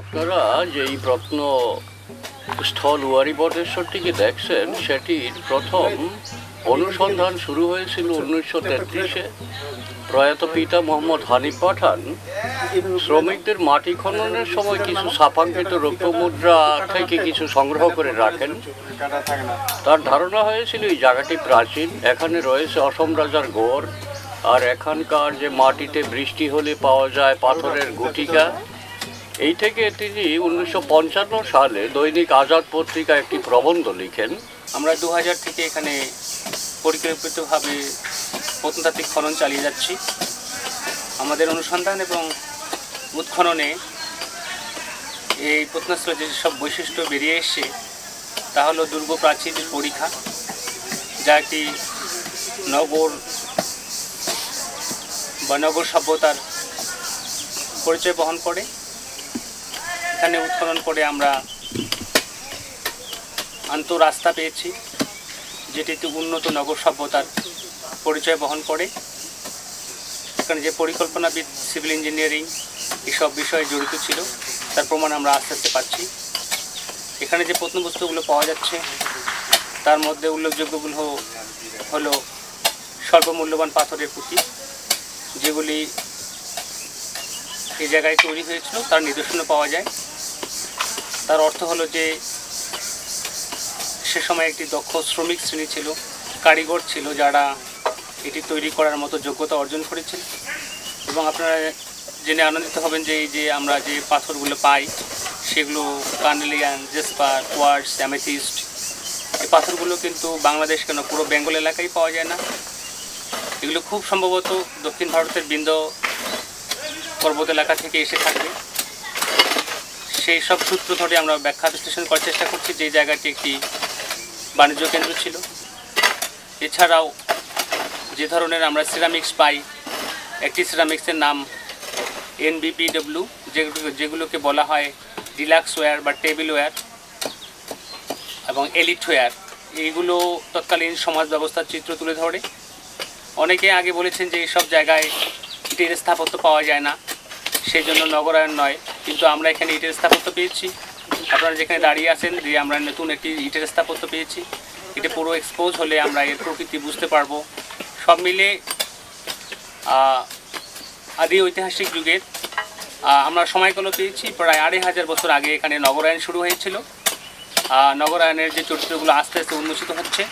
আপনারা যে এই প্রত্নস্থল ওয়ারীবটেশ্বরটিকে দেখছেন, সেটির প্রথম অনুসন্ধান শুরু হয়েছিল 1933-এ। প্রয়াত পিতা মোহাম্মদ হানিফ পাঠান শ্রমিকদের মাটি খননের সময় কিছু ছাপাঙ্কিত রৌপ্য মুদ্রা থেকে কিছু সংগ্রহ করে রাখেন। তার ধারণা হয়েছিল এই জায়গাটি প্রাচীন, এখানে রয়েছে অসম রাজার গড়, আর এখানকার যে মাটিতে বৃষ্টি হলে পাওয়া যায় পাথরের গুটিকা। এই থেকে তিনি 1955 সালে দৈনিক আজাদ পত্রিকা একটি প্রবন্ধ লিখেন। আমরা 2000 থেকে এখানে পরিকল্পিতভাবে প্রত্নতাত্ত্বিক খনন চালিয়ে যাচ্ছি। আমাদের অনুসন্ধান এবং উৎখননে এই প্রত্নস্থলের যেসব বৈশিষ্ট্য বেরিয়ে এসছে তা হলো দুর্গ প্রাচীরের পরিখা, যা একটি নগর বা নগর সভ্যতার পরিচয় বহন করে। এখানে উৎখনন করে আমরা আন্তঃরাস্তা পেয়েছি, যেটি একটি উন্নত নগর সভ্যতার পরিচয় বহন করে। এখানে যে পরিকল্পনাবিদ, সিভিল ইঞ্জিনিয়ারিং এসব বিষয়ে জড়িত ছিল তার প্রমাণ আমরা আস্তে আস্তে পাচ্ছি। এখানে যে প্রত্নবস্তুগুলো পাওয়া যাচ্ছে তার মধ্যে উল্লেখযোগ্যগুলো হলো স্বল্প মূল্যবান পাথরের পুঁতি, যেগুলি এই জায়গায় তৈরি হয়েছিল তার নিদর্শনও পাওয়া যায়। তার অর্থ হলো যে সে সময় একটি দক্ষ শ্রমিক শ্রেণী ছিল, কারিগর ছিল, যারা এটি তৈরি করার মতো যোগ্যতা অর্জন করেছিল। এবং আপনারা জেনে আনন্দিত হবেন যে এই যে আমরা যে পাথরগুলো পাই সেগুলো কার্নেলিয়ান, জেসপার, কোয়ার্টজ, অ্যামেথিস্ট। এই পাথরগুলো কিন্তু বাংলাদেশ কেন পুরো বেঙ্গল এলাকায় পাওয়া যায় না। এগুলো খুব সম্ভবত দক্ষিণ ভারতের বিন্ধ্য পর্বত এলাকা থেকে এসে থাকবে। সেই সব সূত্র ধরে আমরা ব্যাখ্যা বিশ্লেষণ করার চেষ্টা করছি যে জায়গাটি একটি বাণিজ্য কেন্দ্র ছিল। এছাড়াও যে ধরনের আমরা সিরামিক্স পাই, একটি সিরামিক্সের নাম NBPW, যেগুলোকে বলা হয় ডিলাক্স ওয়্যার বা টেবিল ওয়্যার এবং এলিট ওয়্যার। এইগুলো তৎকালীন সমাজ ব্যবস্থার চিত্র তুলে ধরে। অনেকে আগে বলেছেন যে এইসব জায়গায় ইটের স্থাপত্য পাওয়া যায় না, সেই জন্য নগরায়ণ নয়, কিন্তু আমরা এখানে ইটের স্থাপত্য পেয়েছি। আপনারা যেখানে দাঁড়িয়ে আছেন যে আমরা নতুন একটি ইটের স্থাপত্য পেয়েছি, এটা পুরো এক্সপোজ হলে আমরা এর প্রকৃতি বুঝতে পারবো। সব মিলে আদি ঐতিহাসিক যুগের আমরা সময়কালও পেয়েছি। প্রায় 2500 বছর আগে এখানে নগরায়ণ শুরু হয়েছিল। নগরায়ণের যে চরিত্রগুলো আস্তে আস্তে উন্মোচিত হচ্ছে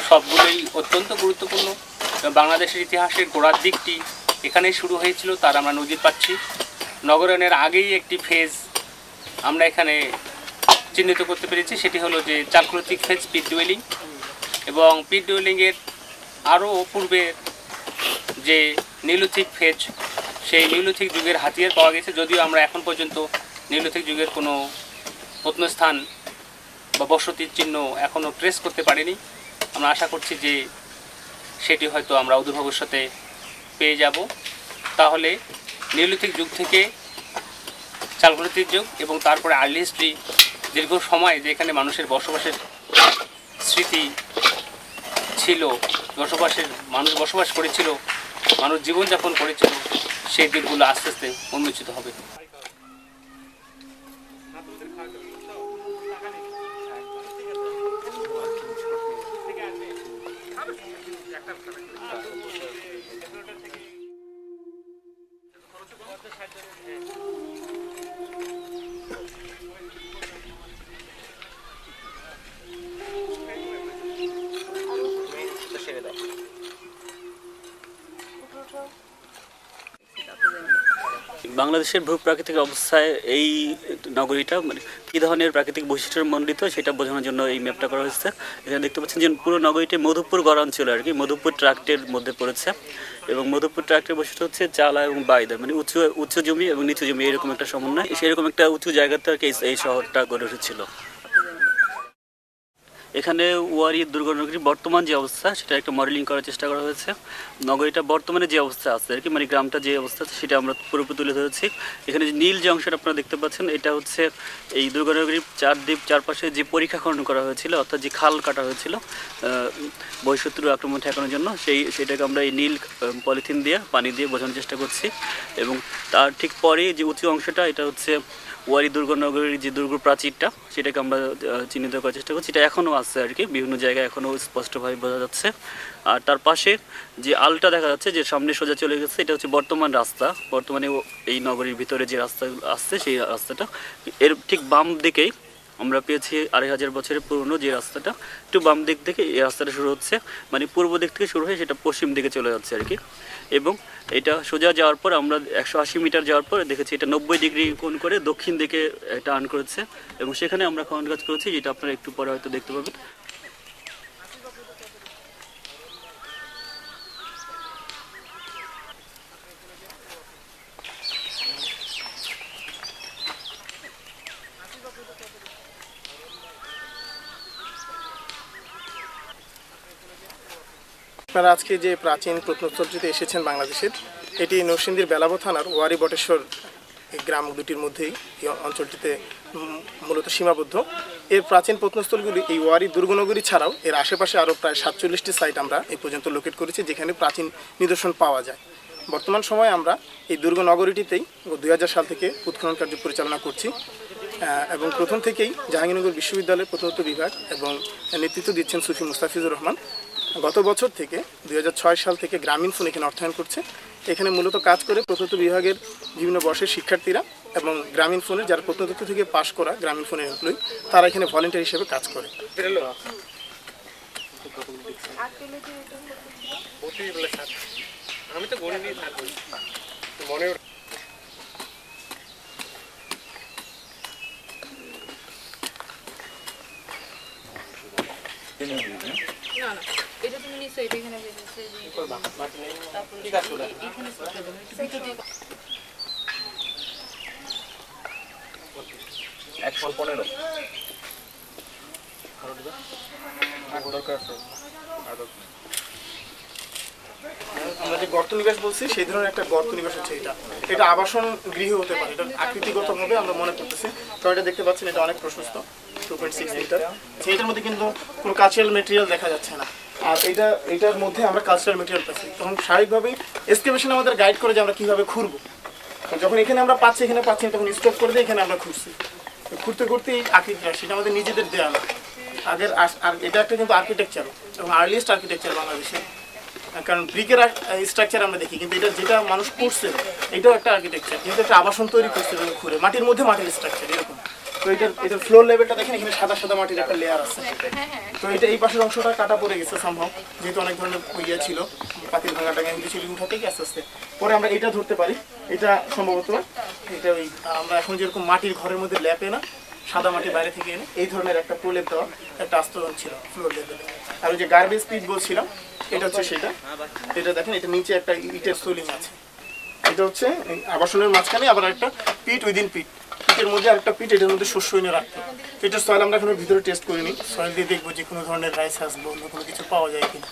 সবগুলোই অত্যন্ত গুরুত্বপূর্ণ। বাংলাদেশের ইতিহাসের গোড়ার দিকটি এখানেই শুরু হয়েছিল, তার আমরা নজির পাচ্ছি। নগরায়ণের আগেই একটি ফেজ আমরা এখানে চিহ্নিত করতে পেরেছি, সেটি হলো যে চালকোলিথিক ফেজ, পিট ডুয়েলিং। এবং পিট ডুয়েলিংয়ের আরও পূর্বের যে নিওলিথিক ফেজ, সেই নিওলিথিক যুগের হাতিয়ার পাওয়া গেছে, যদিও আমরা এখন পর্যন্ত নিওলিথিক যুগের কোনো প্রত্নস্থান বা বসতির চিহ্ন এখনও ট্রেস করতে পারিনি। আমরা আশা করছি যে সেটি হয়তো আমরা অদূর ভবিষ্যতে পেয়ে যাব। তাহলে নিওলিথিক যুগ থেকে চালকোলিথিক যুগ এবং তারপরে আর্লি হিস্ট্রি, দীর্ঘ সময় যেখানে মানুষের বসবাসের স্মৃতি ছিল, মানুষ বসবাস করেছিল, মানুষ জীবনযাপন করেছিল, সেই দিকগুলো আস্তে আস্তে উন্মোচিত হবে। বাংলাদেশের ভূপ্রাকৃতিক অবস্থায় এই নগরীটা মানে কী ধরনের প্রাকৃতিক বৈশিষ্ট্যের মণ্ডিত সেটা বোঝানোর জন্য এই ম্যাপটা করা হয়েছে। এখানে দেখতে পাচ্ছেন যে পুরো নগরীটি মধুপুর গড় অঞ্চল আর কি, মধুপুর ট্রাক্টের মধ্যে পড়েছে। এবং মধুপুর ট্রাক্টের বৈশিষ্ট্য হচ্ছে চালা এবং বাইদা, মানে উঁচু জমি এবং নিচু জমি এরকম একটা সমন্বয়। সেরকম একটা উঁচু জায়গাতে আর কি এই শহরটা গড়ে উঠেছিল। এখানে ওয়ারি দুর্গনগরীর বর্তমান যে অবস্থা সেটা একটা মডেলিং করার চেষ্টা করা হয়েছে। নগরীটা বর্তমানে যে অবস্থা আছে আর কি, মানে গ্রামটা যে অবস্থা আছে সেটা আমরা পুরোপুরি তুলে ধরেছি। এখানে যে নীল যে অংশটা আপনারা দেখতে পাচ্ছেন এটা হচ্ছে এই দুর্গনগরীর চারপাশে যে পরীক্ষা খনন করা হয়েছিল, অর্থাৎ যে খাল কাটা হয়েছিল বহিঃশত্রু আক্রমণ ঠেকানোর জন্য, সেটাকে আমরা এই নীল পলিথিন দিয়ে পানি দিয়ে বোঝানোর চেষ্টা করছি। এবং তার ঠিক পরেই যে উঁচু অংশটা এটা হচ্ছে ওয়ারি দুর্গনগরীর যে দুর্গ প্রাচীরটা, সেটাকে আমরা চিহ্নিত করার চেষ্টা করছি। এটা এখনও আছে আর কি, বিভিন্ন জায়গায় এখনও স্পষ্টভাবে বোঝা যাচ্ছে। আর তার পাশে যে আলটা দেখা যাচ্ছে যে সামনে সোজা চলে গেছে, এটা হচ্ছে বর্তমান রাস্তা। বর্তমানে এই নগরীর ভিতরে যে রাস্তা আসছে সেই রাস্তাটা, এর ঠিক বাম দিকেই আমরা পেয়েছি 2500 বছরের পুরনো যে রাস্তাটা, একটু বাম দিক থেকে এই রাস্তাটা শুরু হচ্ছে, মানে পূর্ব দিক থেকে শুরু হয়ে সেটা পশ্চিম দিকে চলে যাচ্ছে আর কি। এবং এটা সোজা যাওয়ার পর আমরা 180 মিটার যাওয়ার পর দেখেছি এটা 90 ডিগ্রি কোণ করে দক্ষিণ দিকে টার্ন করেছে। এবং সেখানে আমরা খনন কাজ করেছি, যেটা আপনারা একটু পরে হয়তো দেখতে পাবেন। আপনারা আজকে যে প্রাচীন প্রত্নস্থলটিতে এসেছেন বাংলাদেশের, এটি নরসিংদীর বেলাবো থানার ওয়ারি বটেশ্বর এই গ্রাম দুটির মধ্যেই এই অঞ্চলটিতে মূলত সীমাবদ্ধ। এর প্রাচীন প্রত্নস্থলগুলি এই ওয়ারি দুর্গনগরী ছাড়াও এর আশেপাশে আরও প্রায় 47টি সাইট আমরা এই পর্যন্ত লোকেট করেছি, যেখানে প্রাচীন নিদর্শন পাওয়া যায়। বর্তমান সময়ে আমরা এই দুর্গনগরীটিতেই 2000 সাল থেকে উৎখনন কার্য পরিচালনা করছি। এবং প্রথম থেকেই জাহাঙ্গীরনগর বিশ্ববিদ্যালয়ের প্রত্নতত্ত্ব বিভাগ এবং নেতৃত্ব দিচ্ছেন সুফি মুস্তাফিজুর রহমান। গত বছর থেকে 2006 সাল থেকে গ্রামীণফোন এখানে অর্থায়ন করছে। এখানে মূলত কাজ করে প্রত্নতত্ত্ব বিভাগের বিভিন্ন বর্ষের শিক্ষার্থীরা এবং গ্রামীণফোনের যারা প্রত্নতত্ত্ব থেকে পাশ করা গ্রামীণফোনের এমপ্লয়ি, তারা এখানে ভলেন্টিয়ার হিসেবে কাজ করে। আমি তো গড়ি নিয়ে মনে না না, এটা তুমি নিশ্চয়ই এটা এখানে বেরিয়েছে যে তারপরে এখানে সেটা দিয়ে 115 আমরা যে গর্ত নিবাস বলছি সেই ধরনের একটা গর্ত নিবাস হচ্ছে এটা আবাসন গৃহ হতে পারে। এটা আকৃতিগতভাবে আমরা মনে করতেছি, কারণ এটা দেখতে পাচ্ছেন এটা অনেক প্রশস্ত, 2.6 মিটার। এটার মধ্যে কিন্তু কোনো কালচারাল মেটেরিয়াল দেখা যাচ্ছে না। আর এটার মধ্যে আমরা কালচারাল মেটেরিয়াল পাচ্ছি, তখন স্বাভাবিকভাবেই এক্সকেভেশন আমাদের গাইড করে যে আমরা কীভাবে খুঁড়বো। যখন এখানে আমরা পাচ্ছি তখন স্টপ করে দিয়ে এখানে আমরা খুঁড়ছি। খুঁড়তে খুঁড়তে এই আকৃতিটা সেটা আমাদের নিজেদের দেওয়া না। আগের আর এটা একটা কিন্তু আর্কিটেকচার এবং আর্লিয়েস্ট আর্কিটেকচার বাংলাদেশে, কারণ ব্রিকের স্ট্রাকচার আমরা দেখি, কিন্তু এটা যেটা মানুষ করছে এটাও একটা আর্কিটেকচার, কিন্তু একটা আবাসন তৈরি করছে ঘুরে মাটির মধ্যে মাটির স্ট্রাকচার এরকম। তো এটার ফ্লোর লেভেলটা দেখেন, এখানে সাদা সাদা মাটির একটা লেয়ার আছে। তো এটা এই পাশের অংশটা কাটা পড়ে গেছে সম্ভব, যেহেতু অনেক ধরনের ইয়ে ছিল, পাতিল ভাঙা টাঙা এগুলি ছিল, উঠাতেই আস্তে আস্তে পরে আমরা এটা ধরতে পারি। এটা সম্ভবত এটা ওই আমরা এখন যেরকম মাটির ঘরের মধ্যে ল্যাপে না, সাদা মাটি বাইরে থেকে এনে এই ধরনের একটা প্রলেপ দেওয়া একটা আস্তরণ ছিল ফ্লোর লেভেলে। আর ওই যে গার্বেজ পিট বলছিলাম, এটা হচ্ছে সেটা। এটা দেখেন, এটা নিচে একটা ইটের সোলিং আছে। এটা হচ্ছে আবাসনের মাঝখানে আবার একটা পিট উইদিন পিট, পিটের মধ্যে আরেকটা পিট, এটার মধ্যে শস্য এনে রাখতো। এটার সয়েল আমরা এখনো ভিতরে টেস্ট করিনি, সয়েল দিয়ে দেখবো যে কোনো ধরনের রাইস আসবো, অন্য কোনো কিছু পাওয়া যায় কিনা।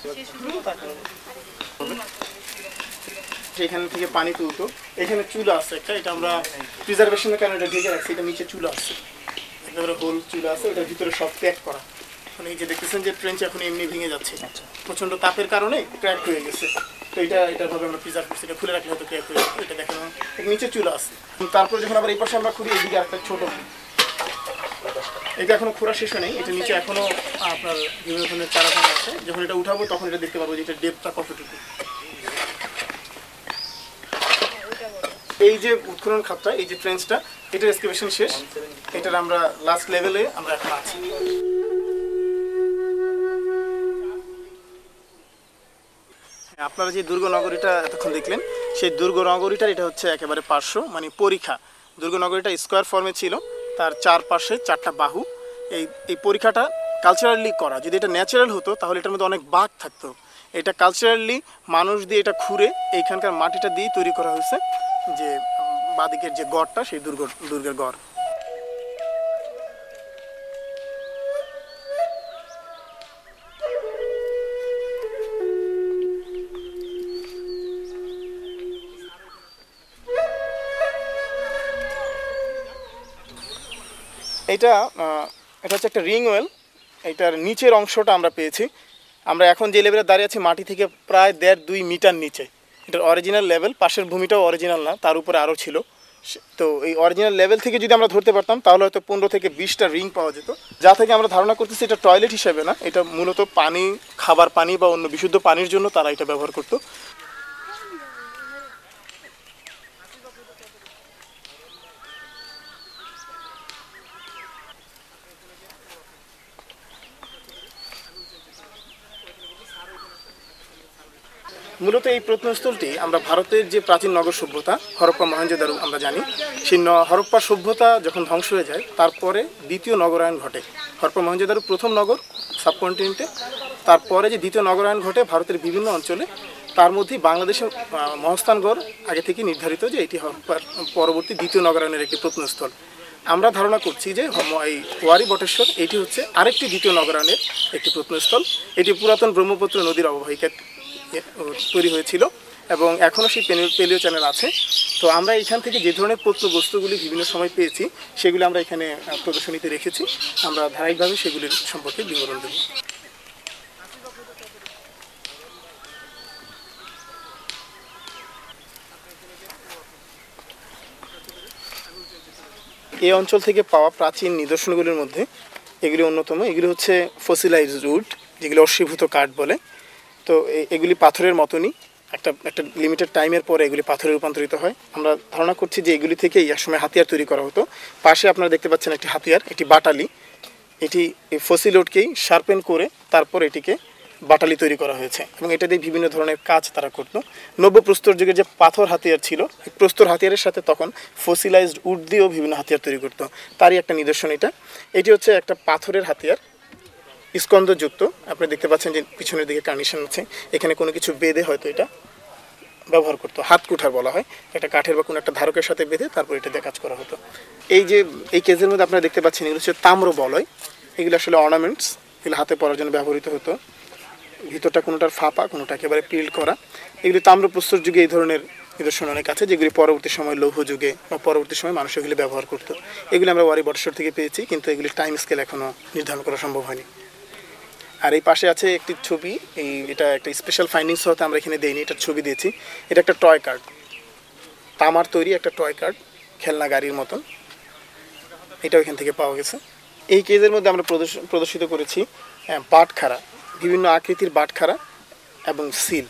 এখান থেকে পানি তুলতো, এখানে চুলা আছে একটা, এটা আমরা প্রিজার্ভেশনের কারণে এটা ঢেকে রাখছি। এটা নিচে চুলা আছে, একেবারে হোল চুলা আছে, ওটার ভিতরে সব প্যাক করা। মানে এই যে দেখতেছেন যে ট্রেঞ্চ এখন এমনি ভেঙে যাচ্ছে, প্রচণ্ড তাপের কারণে ক্র্যাক হয়ে গেছে। তো এটাভাবে আমরা প্রিজার্ভ করছি, এটা খুলে রাখলে হয়তো ক্র্যাক হয়ে যাবে। এটা দেখেন নিচে চুলা আছে। তারপরে যখন আবার এই পাশে আমরা খুঁড়ি, এইদিকে একটা ছোট, এটা এখনো খোঁড়া শেষ হয় নাই, এটা নিচে এখনো আপনার বিভিন্ন ধরনের চারাপানা আছে। যখন এটা উঠাবো তখন এটা দেখতে পারবো যে এটা ডেপটা কতটুকু। এই যে উৎখনন খাতটা, এই যে ট্রেঞ্চটা, এটার এক্সকাভেশন শেষ, এটার আমরা লাস্ট লেভেলে আমরা এখন আছি। আপনারা যে দুর্গ নগরীটা এতক্ষণ দেখলেন, সেই দুর্গ নগরীটার এটা হচ্ছে একেবারে পার্শ্ব, মানে পরিখা। দুর্গ নগরীটা স্কোয়ার ফর্মে ছিল, তার চারপাশে 4টা বাহু। এই পরিখাটা কালচারালি করা। যদি এটা ন্যাচারাল হতো তাহলে এটার মধ্যে অনেক বাঘ থাকতো। এটা কালচারালি মানুষ দিয়ে এটা খুঁড়ে এইখানকার মাটিটা দিয়ে তৈরি করা হয়েছে, যে বাদিকের যে গড়টা, সেই দুর্গের গড়। এটা হচ্ছে একটা রিং ওয়েল। এটার নিচের অংশটা আমরা পেয়েছি। আমরা এখন যে লেভেলে দাঁড়িয়ে আছি মাটি থেকে প্রায় 1.5-2 মিটার নিচে। এটার অরিজিনাল লেভেল, পাশের ভূমিটাও অরিজিনাল না, তার উপরে আরও ছিল। তো এই অরিজিনাল লেভেল থেকে যদি আমরা ধরতে পারতাম তাহলে হয়তো 15 থেকে 20টা রিং পাওয়া যেত। যা থেকে আমরা ধারণা করতেছি এটা টয়লেট হিসেবে না, এটা মূলত পানি, খাবার পানি বা অন্য বিশুদ্ধ পানির জন্য তারা এটা ব্যবহার করতো। মূলত এই প্রত্নস্থলটি আমরা ভারতের যে প্রাচীন নগর সভ্যতা হরপ্পা মহেঞ্জোদারো আমরা জানি, সেই হরপ্পা সভ্যতা যখন ধ্বংস হয়ে যায় তারপরে দ্বিতীয় নগরায়ণ ঘটে। হরপ্পা মহেঞ্জোদারো প্রথম নগর সাবকন্টিনেন্টে, তারপরে যে দ্বিতীয় নগরায়ণ ঘটে ভারতের বিভিন্ন অঞ্চলে, তার মধ্যেই বাংলাদেশের মহস্থানগড় আগে থেকে নির্ধারিত যে এটি হরপ্পার পরবর্তী দ্বিতীয় নগরায়ণের একটি প্রত্নস্থল। আমরা ধারণা করছি যে এই ওয়ারি বটেশ্বর এটি হচ্ছে আরেকটি দ্বিতীয় নগরায়ণের একটি প্রত্নস্থল। এটি পুরাতন ব্রহ্মপুত্র নদীর অববাহিকা তৈরি হয়েছিল এবং এখনও সেই পেলিও চ্যানেল আছে। তো আমরা এখান থেকে যে ধরনের প্রত্নবস্তুগুলি বিভিন্ন সময় পেয়েছি সেগুলি আমরা এখানে প্রদর্শনীতে রেখেছি। আমরা ধারাবাহিকভাবে সেগুলির সম্পর্কে বিবরণ দেব। এই অঞ্চল থেকে পাওয়া প্রাচীন নিদর্শনগুলির মধ্যে এগুলি অন্যতম। এগুলি হচ্ছে ফসিলাইজড উড, যেগুলি অশ্বীভূত কাঠ বলে। তো এগুলি পাথরের মতনই, একটা লিমিটেড টাইমের পরে এগুলি পাথরে রূপান্তরিত হয়। আমরা ধারণা করছি যে এগুলি থেকেই একসময় হাতিয়ার তৈরি করা হতো। পাশে আপনারা দেখতে পাচ্ছেন একটি হাতিয়ার, এটি বাটালি। এটি এই ফসিল উডকেই শার্পেন করে তারপর এটিকে বাটালি তৈরি করা হয়েছে এবং এটা দিয়ে বিভিন্ন ধরনের কাজ তারা করতো। নব্য প্রস্তর যুগের যে পাথর হাতিয়ার ছিল, প্রস্তর হাতিয়ারের সাথে তখন ফসিলাইজড উড দিয়েও বিভিন্ন হাতিয়ার তৈরি করতো, তারই একটা নিদর্শন এটা। এটি হচ্ছে একটা পাথরের হাতিয়ার, স্কন্ধযুক্ত। আপনি দেখতে পাচ্ছেন যে পিছনের দিকে কার্নিশন আছে, এখানে কোনো কিছু বেঁধে হয়তো এটা ব্যবহার করতো, হাত কুঠার বলা হয়। একটা কাঠের বা কোনো একটা ধারকের সাথে বেঁধে তারপর এটা দিয়ে কাজ করা হতো। এই কেজের মধ্যে আপনারা দেখতে পাচ্ছেন এগুলো হচ্ছে তাম্র বলয়। এগুলো আসলে অর্নামেন্টস, এগুলো হাতে পরার জন্য ব্যবহৃত হতো। ভিতরটা কোনোটার ফাঁপা, কোনোটা একেবারে পিল্ড করা। এগুলি তাম্রপ্রস্তর যুগে এই ধরনের নিদর্শন অনেক আছে, যেগুলি পরবর্তী সময় লৌহ যুগে বা পরবর্তী সময় মানুষ এগুলি ব্যবহার করতো। এগুলি আমরা ওয়ারি বটেশ্বর থেকে পেয়েছি, কিন্তু এগুলি টাইম স্কেল এখনও নির্ধারণ করা সম্ভব হয়নি। আর এই পাশে আছে একটি ছবি, এটা একটা স্পেশাল ফাইন্ডিংস হতে আমরা এখানে দেইনি, এটার ছবি দিয়েছি। এটা একটা টয় কার্ড, তামার তৈরি একটা টয় কার্ড, খেলনা গাড়ির মতন। এটাও এখান থেকে পাওয়া গেছে। এই কেজের মধ্যে আমরা প্রদর্শিত করেছি বাটখারা, বিভিন্ন আকৃতির বাটখারা এবং সিল।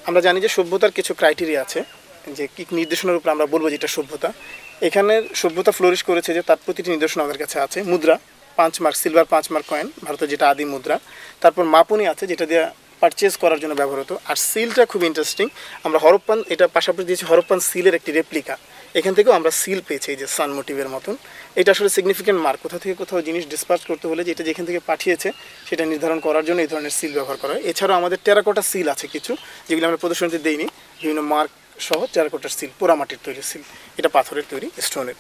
আমরা জানি যে সভ্যতার কিছু ক্রাইটেরিয়া আছে, যে কী নির্দেশনার উপর আমরা বলবো যেটা সভ্যতা। এখানের সভ্যতা ফ্লোরিশ করেছে যে তার প্রতিটি নিদর্শন আমাদের কাছে আছে। মুদ্রা 5 মার্ক, সিলভার 5 মার্ক কয়েন, ভারতের যেটা আদি মুদ্রা। তারপর মাপুনি আছে, যেটা দিয়ে পারচেজ করার জন্য ব্যবহার হতো। আর সিলটা খুব ইন্টারেস্টিং, আমরা হরপ্পান, এটা পাশাপাশি দিয়েছি হরপ্পান সিলের একটি রেপ্লিকা। এখান থেকেও আমরা সিল পেয়েছি, এই যে সান মোটিভের মতন। এটা আসলে সিগনিফিকেন্ট মার্ক, কোথা থেকে কোথাও জিনিস ডিসপার্স করতে হলে যেটা যেখান থেকে পাঠিয়েছে সেটা নির্ধারণ করার জন্য এই ধরনের সিল ব্যবহার করা হয়। এছাড়াও আমাদের টেরাকোটা সিল আছে কিছু, যেগুলো আমরা প্রদর্শনীতে দেইনি, বিভিন্ন মার্ক সহ টেরাকোটার সিল, পোড়ামাটির তৈরি সিল, এটা পাথরের তৈরি, স্টোনের।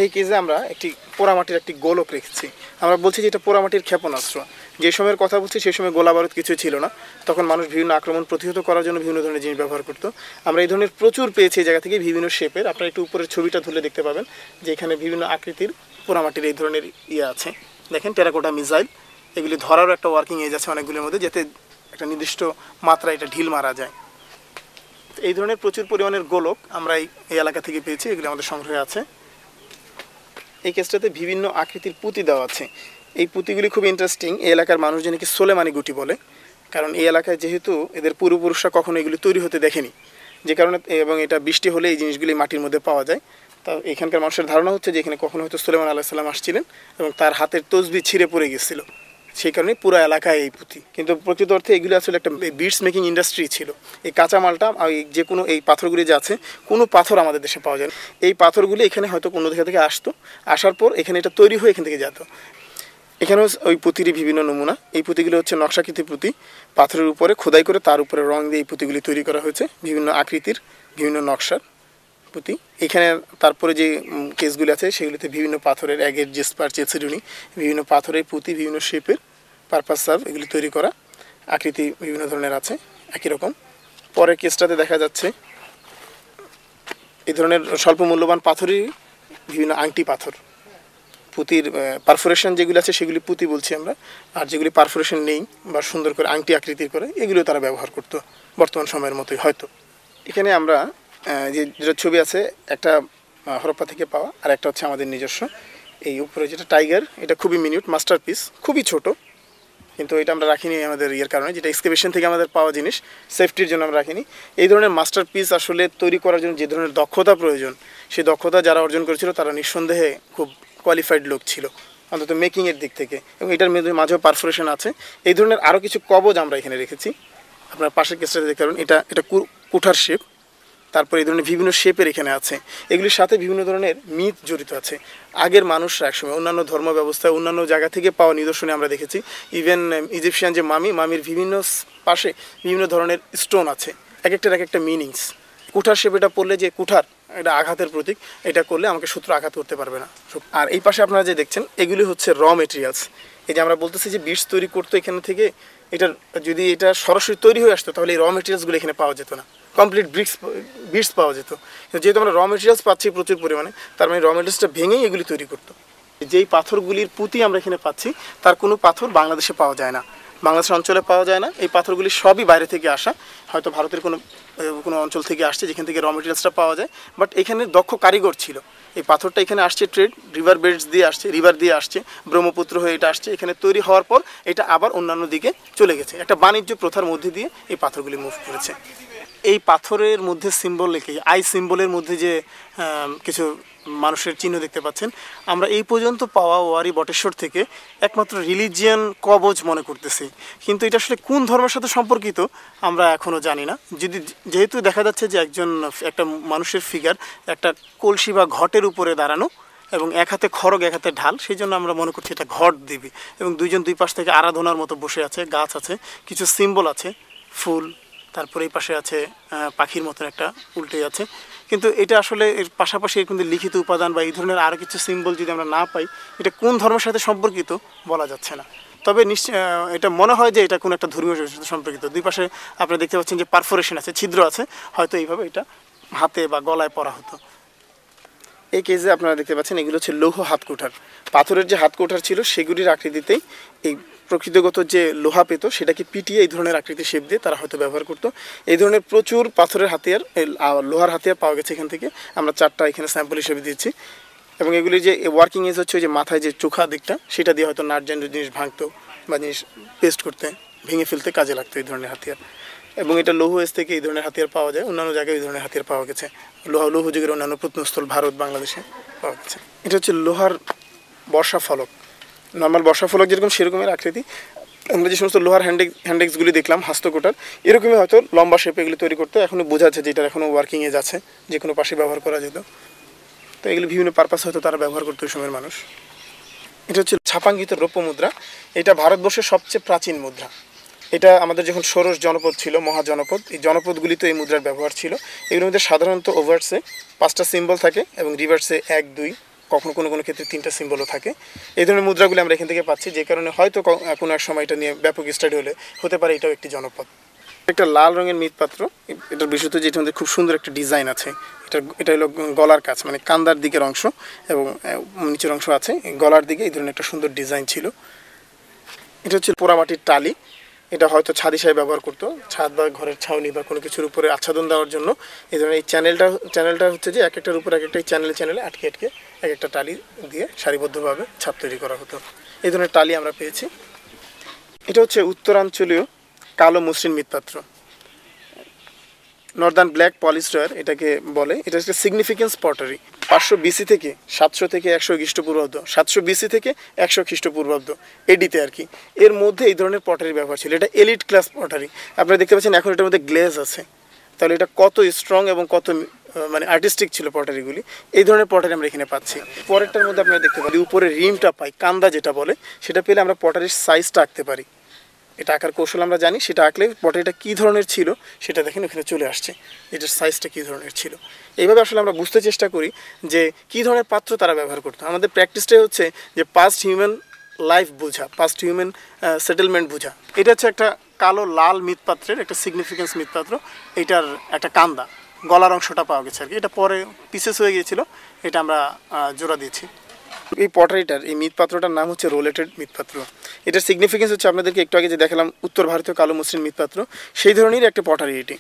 এই কেজে আমরা একটি পোড়ামাটির একটি গোলক রেখেছি। আমরা বলছি যে এটা পোড়ামাটির ক্ষেপণাস্ত্র। যে সময়ের কথা বলছি সেই সময় গোলা বারুদ কিছু ছিল না, তখন মানুষ বিভিন্ন আক্রমণ প্রতিহত করার জন্য বিভিন্ন ধরনের জিনিস ব্যবহার করতো। আমরা এই ধরনের প্রচুর পেয়েছি এই জায়গা থেকে, বিভিন্ন শেপের। আপনারা একটু উপরের ছবিটা ধরলে দেখতে পাবেন যে এখানে বিভিন্ন আকৃতির পোড়ামাটির এই ধরনের আছে। দেখেন টেরাকোটা মিসাইল, এগুলি ধরারও একটা ওয়ার্কিং এজ আছে অনেকগুলির মধ্যে, যাতে একটা নির্দিষ্ট মাত্রায় এটা ঢিল মারা যায়। এই ধরনের প্রচুর পরিমাণের গোলক আমরা এই এলাকা থেকে পেয়েছি, এগুলি আমাদের সংগ্রহে আছে। এই কেসটাতে বিভিন্ন আকৃতির পুঁতি দেওয়া আছে। এই পুঁতিগুলি খুব ইন্টারেস্টিং। এই এলাকার মানুষজনকে সোলেমানি গুটি বলে, কারণ এই এলাকায় যেহেতু এদের পূর্বপুরুষরা কখনো এগুলি তৈরি হতে দেখেনি, যে কারণে এবং এটা বৃষ্টি হলে এই জিনিসগুলি মাটির মধ্যে পাওয়া যায়। তা এখানকার মানুষের ধারণা হচ্ছে যে এখানে কখনো হয়তো সুলেমান আলাইহিস সালাম আসছিলেন এবং তার হাতের তসবি ছিঁড়ে পড়ে গেছিল, সেই কারণে পুরো এলাকায় এই পুঁতি। কিন্তু প্রকৃত অর্থে এগুলি আসলে একটা বিডস মেকিং ইন্ডাস্ট্রি ছিল। এই কাঁচামালটা যে কোনো এই পাথরগুলি যে আছে, কোনো পাথর আমাদের দেশে পাওয়া যায় না। এই পাথরগুলি এখানে হয়তো কোনো জায়গা থেকে আসতো, আসার পর এখানে এটা তৈরি হয়ে এখান থেকে যেত। এখানেও ওই পুঁতিরই বিভিন্ন নমুনা। এই পুঁতিগুলি হচ্ছে নকশাকৃতি পুঁতি, পাথরের উপরে খোদাই করে তার উপরে রং দিয়ে এই পুঁতিগুলি তৈরি করা হয়েছে, বিভিন্ন আকৃতির বিভিন্ন নকশার পুঁতি। এখানে তারপরে যে কেসগুলি আছে সেগুলিতে বিভিন্ন পাথরের অ্যাগেট, জেসপার, চেলসিডনি, বিভিন্ন পাথরের পুঁতি, বিভিন্ন শেপের পারপাস সার্ভ এগুলি তৈরি করা, আকৃতি বিভিন্ন ধরনের আছে একই রকম। পরের কেসটাতে দেখা যাচ্ছে এই ধরনের স্বল্প মূল্যবান পাথরই বিভিন্ন আংটি পাথর। পুঁতির পারফোরেশন যেগুলি আছে সেগুলি পুঁতি বলছি আমরা, আর যেগুলি পারফোরেশন নেই বা সুন্দর করে আংটি আকৃতির করে এগুলিও তারা ব্যবহার করতো বর্তমান সময়ের মতোই হয়তো। এখানে আমরা যেটা ছবি আছে, একটা হরপ্পা থেকে পাওয়া, আর একটা হচ্ছে আমাদের নিজস্ব। এই উপরে যেটা টাইগার, এটা খুবই মিনিউট মাস্টারপিস, খুবই ছোট, কিন্তু এটা আমরা রাখিনি আমাদের কারণে, যেটা এক্সকেভেশন থেকে আমাদের পাওয়া জিনিস, সেফটির জন্য আমরা রাখিনি। এই ধরনের মাস্টারপিস আসলে তৈরি করার জন্য যে ধরনের দক্ষতা প্রয়োজন, সেই দক্ষতা যারা অর্জন করেছিল তারা নিঃসন্দেহে খুব কোয়ালিফাইড লোক ছিল, অন্তত মেকিংয়ের দিক থেকে। এবং এটার মাঝেও পারফোরেশন আছে। এই ধরনের আরও কিছু কবজ আমরা এখানে রেখেছি, আপনার পাশের কেসটাতে দেখতে পারেন। এটা কুঠার শেপ, তারপর এই ধরনের বিভিন্ন শেপের এখানে আছে। এগুলির সাথে বিভিন্ন ধরনের মিথ জড়িত আছে। আগের মানুষরা একসময় অন্যান্য ধর্ম ব্যবস্থায় অন্যান্য জায়গা থেকে পাওয়া নিদর্শনে আমরা দেখেছি, ইভেন ইজিপশিয়ান যে মামির বিভিন্ন পাশে বিভিন্ন ধরনের স্টোন আছে, এক একটা মিনিংস। কুঠার শেপ এটা পড়লে যে কুঠার, এটা আঘাতের প্রতীক, এটা করলে আমাকে শত্রু আঘাত করতে পারবে না। আর এই পাশে আপনারা যে দেখছেন এগুলি হচ্ছে র মেটেরিয়ালস। এই যে আমরা বলতেছি যে বিটস তৈরি করতো এখানে থেকে, যদি এটা সরাসরি তৈরি হয়ে আসতো তাহলে এই র মেটেরিয়ালসগুলো এখানে পাওয়া যেত না, কমপ্লিট বিটস পাওয়া যেত। যেহেতু আমরা র মেটেরিয়ালস পাচ্ছি প্রচুর পরিমাণে, তার মানে র মেটেরিয়ালসটা ভেঙেই এগুলি তৈরি করতো। যেই পাথরগুলির পুঁতি আমরা এখানে পাচ্ছি তার কোনো পাথর বাংলাদেশে পাওয়া যায় না, বাংলাদেশের অঞ্চলে পাওয়া যায় না। এই পাথরগুলি সবই বাইরে থেকে আসা, হয়তো ভারতের কোনো অঞ্চল থেকে আসছে যেখান থেকে র মেটেরিয়ালসটা পাওয়া যায়। বাট এখানে দক্ষ কারিগর ছিল। এই পাথরটা এখানে আসছে রিভার দিয়ে আসছে, ব্রহ্মপুত্র হয়ে এটা আসছে, এখানে তৈরি হওয়ার পর এটা আবার অন্যান্য দিকে চলে গেছে। একটা বাণিজ্য প্রথার মধ্যে দিয়ে এই পাথরগুলি মুভ করেছে। এই পাথরের মধ্যে সিম্বল লেখে, আই সিম্বলের মধ্যে যে কিছু মানুষের চিহ্ন দেখতে পাচ্ছেন, আমরা এই পর্যন্ত পাওয়া ওয়ারি বটেশ্বর থেকে একমাত্র রিলিজিয়ান কবজ মনে করতেছি, কিন্তু এটা আসলে কোন ধর্মের সাথে সম্পর্কিত আমরা এখনও জানি না। যেহেতু দেখা যাচ্ছে যে একটা মানুষের ফিগার একটা কলসি বা ঘটের উপরে দাঁড়ানো এবং এক হাতে খড়গ এক হাতে ঢাল, সেই জন্য আমরা মনে করছি এটা ঘট দেবী, এবং দুই পাশ থেকে আরাধনার মতো বসে আছে, গাছ আছে, কিছু সিম্বল আছে, ফুল, তারপরে এই পাশে আছে পাখির মতন একটা উল্টে আছে। কিন্তু এটা আসলে এর পাশাপাশি কিন্তু লিখিত উপাদান বা এই ধরনের আরও কিছু সিম্বল যদি আমরা না পাই, এটা কোন ধর্মের সাথে সম্পর্কিত বলা যাচ্ছে না। তবে এটা মনে হয় যে এটা কোনো একটা ধর্মীয় সাথে সম্পর্কিত। দুই পাশে আপনারা দেখতে পাচ্ছেন যে পারফোরেশন আছে, ছিদ্র আছে, হয়তো এইভাবে এটা হাতে বা গলায় পরা হতো। এই কেসে আপনারা দেখতে পাচ্ছেন এগুলো হচ্ছে লৌহ হাতকুঠার। পাথরের যে হাতকুঠার ছিল সেগুলির আকৃতিতেই এই প্রকৃতিগত যে লোহা পেত সেটাকে পিটিয়ে এই ধরনের আকৃতি শেপ দিয়ে তারা হয়তো ব্যবহার করতো। এই ধরনের প্রচুর পাথরের হাতিয়ার, লোহার হাতিয়ার পাওয়া গেছে এখান থেকে। আমরা 4টা এখানে স্যাম্পল হিসেবে দিচ্ছি। এবং এগুলি যে ওয়ার্কিং এজ হচ্ছে ওই যে মাথায় যে চোখা দিকটা, সেটা দিয়ে হয়তো নাটজেন্ট জিনিস ভাঙতো বা জিনিস পেস্ট করতে, ভেঙে ফেলতে কাজে লাগতো এই ধরনের হাতিয়ার। এবং এটা লৌহ এজ থেকে এই ধরনের হাতিয়ার পাওয়া যায়, অন্যান্য জায়গায় এই ধরনের হাতিয়ার পাওয়া গেছে। লৌহ যুগের অন্যান্য প্রত্নস্থল ভারত, বাংলাদেশে পাওয়া গেছে। এটা হচ্ছে লোহার বর্ষা ফলক, নর্মাল বর্ষা ফলক যেরকম সেরকমের আকৃতি। আমরা যে সমস্ত লোহার হ্যান্ডেক্সগুলি দেখলাম হাস্তকুটার, এরকমই হয়তো লম্বা শেপে এগুলি তৈরি করতে এখনও বোঝা যাচ্ছে যে এটার এখনও ওয়ার্কিং এজ আছে, যে কোনো পাশে ব্যবহার করা যেত। তো এগুলি বিভিন্ন পারপাস হয়তো তারা ব্যবহার করতো ওই সময়ের মানুষ। এটা হচ্ছে ছাপাঙ্কিত রৌপ্য মুদ্রা। এটা ভারতবর্ষের সবচেয়ে প্রাচীন মুদ্রা। এটা আমাদের যখন ষোড়শ জনপদ ছিল, মহাজনপদ, এই জনপদগুলিতে এই মুদ্রার ব্যবহার ছিল। এগুলোর মধ্যে সাধারণত ওভার্সে 5টা সিম্বল থাকে এবং রিভার্সে 1, 2, কখনো কোনো ক্ষেত্রে 3টা সিম্বলও থাকে। এই ধরনের মুদ্রাগুলি আমরা এখান থেকে পাচ্ছি, যে কারণে হয়তো কোনো এক সময় এটা নিয়ে ব্যাপক স্টাডি হতে পারে এটাও একটি জনপদ। একটা লাল রঙের মৃৎপাত্র, এটার বিশেষত যেটার মধ্যে খুব সুন্দর একটা ডিজাইন আছে। এটা হলো গলার কাছ, মানে কান্দার দিকের অংশ এবং নিচের অংশ আছে, গলার দিকে এই ধরনের একটা সুন্দর ডিজাইন ছিল। এটা হচ্ছে পোড়ামাটির টালি। এটা হয়তো ছাদ হিসাবে ব্যবহার করতো, ছাদ বা ঘরের ছাউনি বা কোনো কিছুর উপরে আচ্ছাদন দেওয়ার জন্য। এই ধরনের এই চ্যানেলটা হচ্ছে যে এক একটার উপর এক একটা চ্যানেলে আটকে এক একটা টালি দিয়ে সারিবদ্ধভাবে ছাদ তৈরি করা হতো। এই ধরনের টালি আমরা পেয়েছি। এটা হচ্ছে উত্তরাঞ্চলীয় কালো মসৃণ মৃৎপাত্র, নর্দার্ন ব্ল্যাক পলিস্টার এটাকে বলে। এটা হচ্ছে সিগনিফিকেন্স পটারি। 500 বিসি থেকে 700 থেকে 100 খ্রিস্টপূর্বাব্দ, 700 বিসি থেকে 100 খ্রিস্টপূর্বাব্দ এডিতে আর কি, এর মধ্যে এই ধরনের পটারি ব্যবহার ছিল। এটা এলিট ক্লাস পটারি। আপনারা দেখতে পাচ্ছেন এখন এটার মধ্যে গ্লেজ আছে, তাহলে এটা কত স্ট্রং এবং কত মানে আর্টিস্টিক ছিল পটারিগুলি। এই ধরনের পটারি আমরা এখানে পাচ্ছি। পরেরটার মধ্যে আপনারা দেখতে পাচ্ছেন উপরে রিমটা পাই, কান্দা যেটা বলে, সেটা পেলে আমরা পটারির সাইজটা আঁকতে পারি। এটা আঁকার কৌশল আমরা জানি, সেটা আঁকলে পটারিটা কী ধরনের ছিল সেটা দেখেন ওখানে চলে আসছে, এটার সাইজটা কী ধরনের ছিল। এইভাবে আসলে আমরা বুঝতে চেষ্টা করি যে কী ধরনের পাত্র তারা ব্যবহার করতো। আমাদের প্র্যাকটিসটাই হচ্ছে যে পাস্ট হিউম্যান লাইফ বোঝা, পাস্ট হিউম্যান সেটেলমেন্ট বোঝা। এটা হচ্ছে একটা কালো লাল মৃৎপাত্রের একটা সিগনিফিকেন্স মৃৎপাত্র। এটার একটা কান্দা, গলার অংশটা পাওয়া গেছে আর কি। এটা পরে পিসেস হয়ে গিয়েছিল, এটা আমরা জোড়া দিয়েছি। এই পটারিটার এই মৃৎপাত্রটার নাম হচ্ছে রোলেটেড মৃৎপাত্র। এটার সিগনিফিকেন্স হচ্ছে আপনাদেরকে একটু আগে যে দেখালাম উত্তর ভারতীয় কালো মসৃণ মৃৎপাত্র, সেই ধরনেরই একটা পটারি এটি।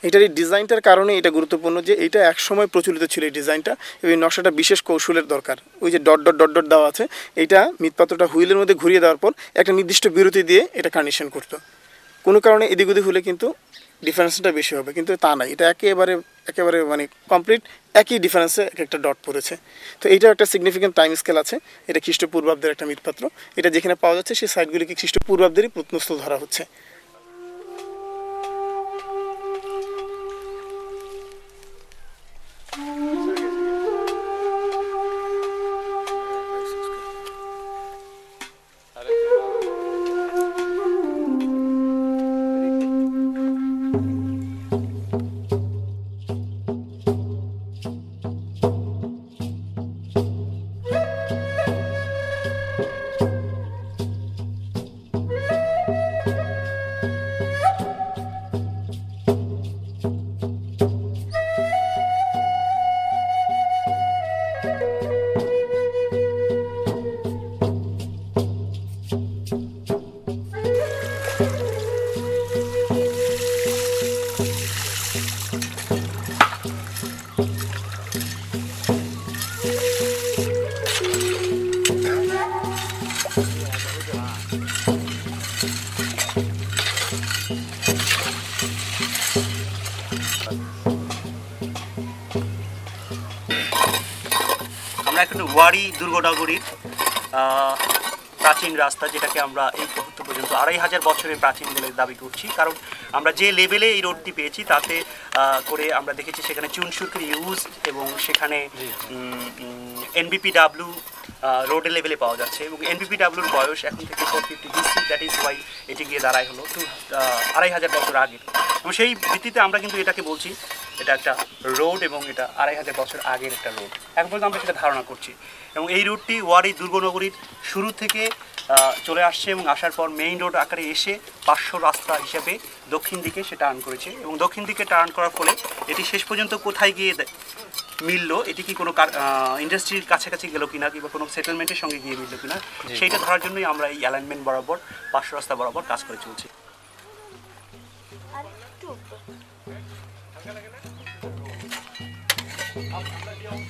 এটার এই ডিজাইনটার কারণে এটা গুরুত্বপূর্ণ যে এটা একসময় প্রচলিত ছিল এই ডিজাইনটা, এবং এই নকশাটা বিশেষ কৌশলের দরকার। ওই যে ডট ডট ডট ডট দেওয়া আছে, এইটা মৃৎপাত্রটা হুইলের মধ্যে ঘুরিয়ে দেওয়ার পর একটা নির্দিষ্ট বিরতি দিয়ে এটা কানেকশন করতো। কোনো কারণে এদিক ওদিক হলে কিন্তু ডিফারেন্সটা বেশি হবে, কিন্তু তা নাই, এটা একেবারে মানে কমপ্লিট একই ডিফারেন্সে এক একটা ডট পড়েছে। তো এইটা একটা সিগনিফিকেন্ট টাইম স্কেল আছে। এটা খ্রিস্টপূর্বাব্দের একটা মৃৎপাত্র। এটা যেখানে পাওয়া যাচ্ছে সেই সাইটগুলিকে খ্রিস্টপূর্বাব্দেরই প্রত্নস্থল ধরা হচ্ছে। আমরা এখন ওয়ারি দুর্গনগরীর প্রাচীন রাস্তা, যেটাকে আমরা এই মুহূর্ত পর্যন্ত 2500 বছরের প্রাচীন বলে দাবি করছি, কারণ আমরা যে লেভেলে এই রোডটি পেয়েছি তাতে করে আমরা দেখেছি সেখানে চুনসুরকির ইউজ এবং সেখানে NBPW রোডের লেভেলে পাওয়া যাচ্ছে, এবং NBPWর বয়স এখন থেকে 450 BC, দ্যাট ইজ ওয়াই এটি গিয়ে দাঁড়ায় হলো 2500 বছর আগের। এবং সেই ভিত্তিতে আমরা কিন্তু এটাকে বলছি এটা একটা রোড, এবং এটা 2500 বছর আগের একটা রোড এখন পর্যন্ত আমরা সেটা ধারণা করছি। এবং এই রুটটি ওয়ারি দুর্গনগরীর শুরু থেকে চলে আসছে, এবং আসার পর মেইন রোড আকারে এসে 500 রাস্তা হিসাবে দক্ষিণ দিকে সে টার্ন করেছে, এবং দক্ষিণ দিকে টার্ন করার ফলে এটি শেষ পর্যন্ত কোথায় গিয়ে মিললো, এটি কি কোনো ইন্ডাস্ট্রির কাছাকাছি গেল কিনা কিংবা কোনো সেটেলমেন্টের সঙ্গে গিয়ে মিললো কিনা, সেইটা ধরার জন্যই আমরা এই অ্যালাইনমেন্ট বরাবর 500 রাস্তা বরাবর কাজ করে চলছি। এই অংশটাকে